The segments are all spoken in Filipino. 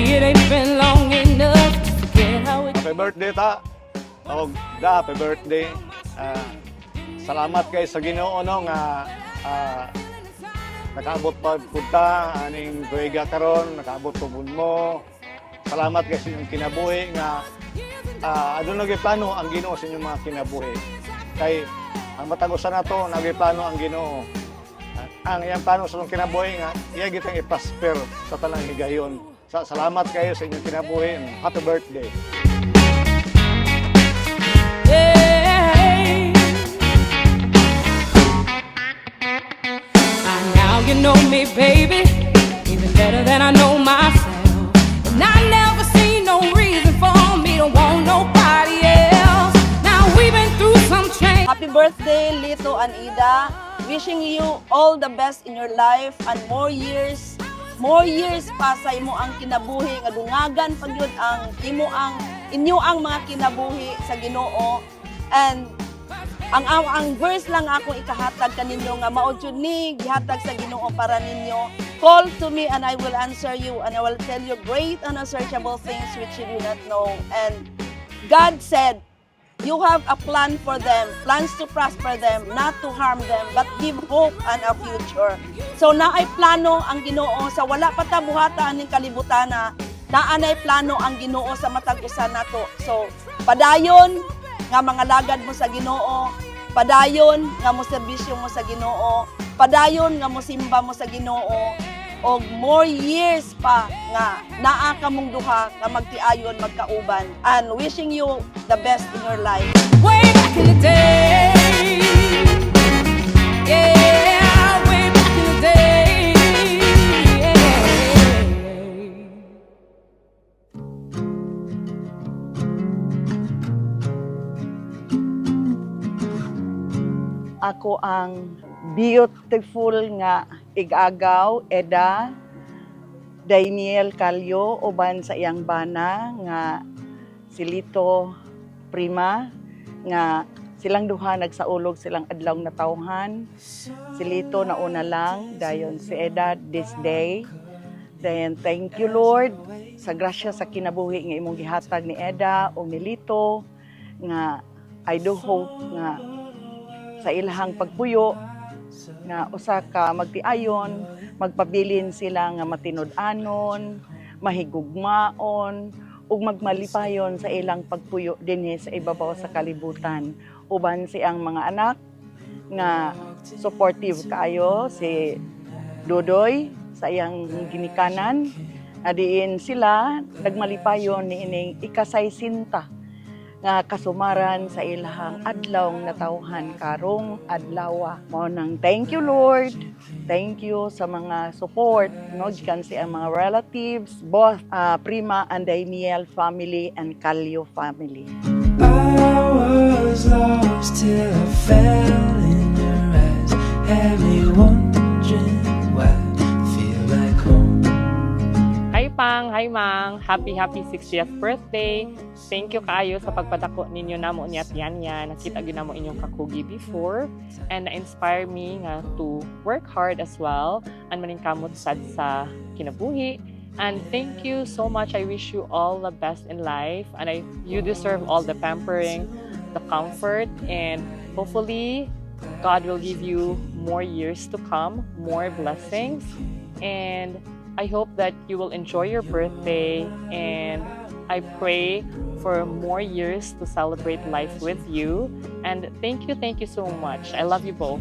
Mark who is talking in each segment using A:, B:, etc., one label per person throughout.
A: it ain't been long enough to forget how it.
B: Happy birthday ta. O happy birthday. Salamat kay sa Ginoo no nga nakaabot pa punta aning tuiga karon, nakaabot pud mo. Salamat kay sa inyong kinabuhi nga adto nagplano ang Ginoo sa inyong mga kinabuhi. Kay ang matag-usa nato nagplano ang Ginoo. Ang iyang plano sa inyong kinabuhi nga iya gitang i-prosper sa tanang higayon. Salamat kayo sa inyong kinabuhi. Happy birthday.
A: Now you know me, baby, even better than I know myself. And I never see no reason for me to want nobody else. Now we've been through some change.
C: Happy birthday, Lito and Ida. Wishing you all the best in your life and more years pa sa imo ang kinabuhi nga dungagan pagyud ang inyo ang mga kinabuhi sa Ginoo. And ang verse lang ako ikahatag kaninyo nga maod jud ni gihatag sa Ginoo para ninyo. Call to me and I will answer you and I will tell you great and unsearchable things which you do not know. And God said, you have a plan for them, plans to prosper them, not to harm them, but give hope and a future. So naay plano ang Ginoo sa wala pa ta buhatan ning kalibutan na naanay plano ang Ginoo sa matag-usa nato. So padayon nga mga lagad mo sa Ginoo, padayon nga mo serbisyo mo sa Ginoo, padayon nga mo simba mo sa Ginoo, og more years pa nga naa ka mong duha nga magtiayon magkauban, and wishing you the best in your life.
A: Way back in the day, yeah, way back in the day, yeah.
C: Ako ang beautiful nga igagaw Eda Daniel Calio uban sa iyang bana nga si Lito Prima nga silang duha nagsaulog silang adlaw na tawhan. Si Lito nauna lang dayon si Eda this day. Then thank you Lord sa grasya sa kinabuhi nga imong gihatag ni Eda o ni Lito nga I do hope nga sa ilahang pagpuyo nga usa ka magtiayon, magpabilin sila nga matinud-anon, mahigugmaon, ug magmalipayon sa ilang pagpuyo dinhi sa ibabaw sa kalibutan. Uban siyang mga anak nga supportive kaayo si Dodoy sa iyang ginikanan. Adiin sila nagmalipayon niining ikasaysinta nga kasumaran sa ilahang adlaw na tawhan karong adlaw. Mao nang thank you Lord. Thank you sa mga support no gikan sa mga relatives, both Prima and Daniel family and Calio family.
D: I was lost till I fell in your eyes, had me wondering why I feel like home.
E: Hi Pang, hi Mang, happy 60th birthday. Thank you kaayo sa pagpadako ninyo namo ni Atianya. Nakita gyud namo inyong kakugi before and na-inspire me nga to work hard as well and maningkamot sad sa kinabuhi. And thank you so much. I wish you all the best in life and you deserve all the pampering, the comfort, and hopefully God will give you more years to come, more blessings, and I hope that you will enjoy your birthday, and I pray for more years to celebrate life with you. And thank you so much. I love you both.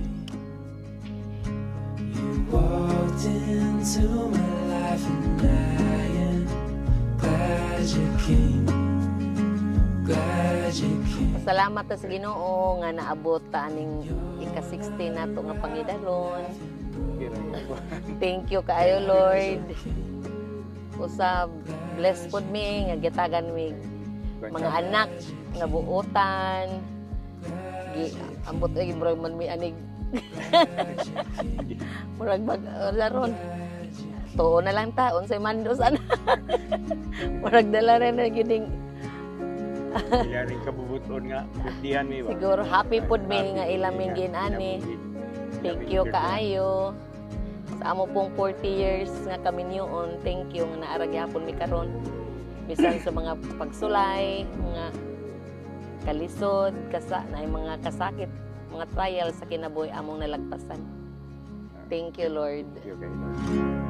D: You walked into my life and I am glad you came. Glad you came.
F: Salamat sa Ginoo nga naabot ta aning ika-60 nato nga pangidalon. Thank you kaayo Lord. Usab bless pod mi nga gitagan mi mga anak nga buotan. Ambot ay murag man mi anig. Murag laron. Tuo na lang ta unsay mando sana. Murag dala rin na gining
B: Yaring kabubuton nga, butihan mi ba?
F: siguro happy pod mi nga ilaming ginani. Thank you kaayo. Sa amo pong 40 years nga kami niyoon, thank you nga naara gyapon mi karon. Bisan sa mga pagsulay, mga kalisod, na mga kasakit, mga trial sa kinabuhi among nalagpasan. Thank you, Lord.
B: Thank you, Lord.